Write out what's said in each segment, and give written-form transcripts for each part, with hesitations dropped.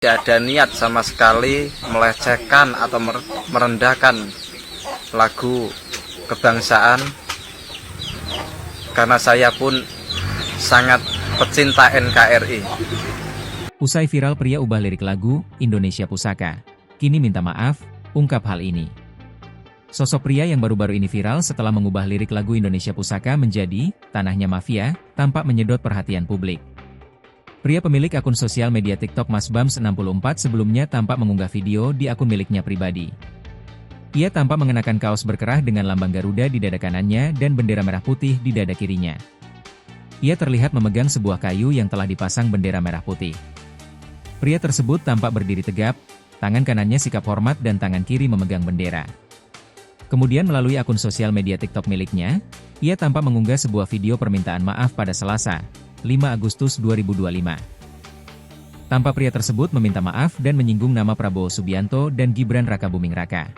Tidak ada niat sama sekali melecehkan atau merendahkan lagu kebangsaan, karena saya pun sangat pecinta NKRI. Usai viral pria ubah lirik lagu Indonesia Pusaka, kini minta maaf, ungkap hal ini. Sosok pria yang baru-baru ini viral setelah mengubah lirik lagu Indonesia Pusaka menjadi Tanahnya Mafia, tampak menyedot perhatian publik. Pria pemilik akun sosial media TikTok MasBams64 sebelumnya tampak mengunggah video di akun miliknya pribadi. Ia tampak mengenakan kaos berkerah dengan lambang Garuda di dada kanannya dan bendera merah putih di dada kirinya. Ia terlihat memegang sebuah kayu yang telah dipasang bendera merah putih. Pria tersebut tampak berdiri tegap, tangan kanannya sikap hormat dan tangan kiri memegang bendera. Kemudian melalui akun sosial media TikTok miliknya, ia tampak mengunggah sebuah video permintaan maaf pada Selasa, 5 Agustus 2025. Tampak pria tersebut meminta maaf dan menyinggung nama Prabowo Subianto dan Gibran Rakabuming Raka.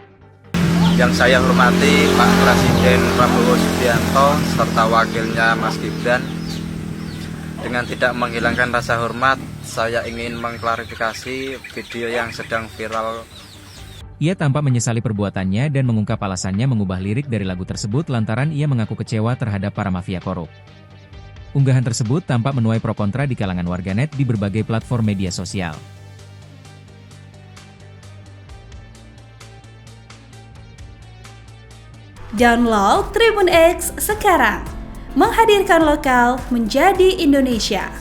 Yang saya hormati Pak Presiden Prabowo Subianto serta wakilnya Mas Gibran, dengan tidak menghilangkan rasa hormat, saya ingin mengklarifikasi video yang sedang viral. Ia tampak menyesali perbuatannya dan mengungkap alasannya mengubah lirik dari lagu tersebut lantaran ia mengaku kecewa terhadap para mafia korup. Unggahan tersebut tampak menuai pro kontra di kalangan warganet di berbagai platform media sosial. Download Tribun X sekarang, menghadirkan lokal menjadi Indonesia.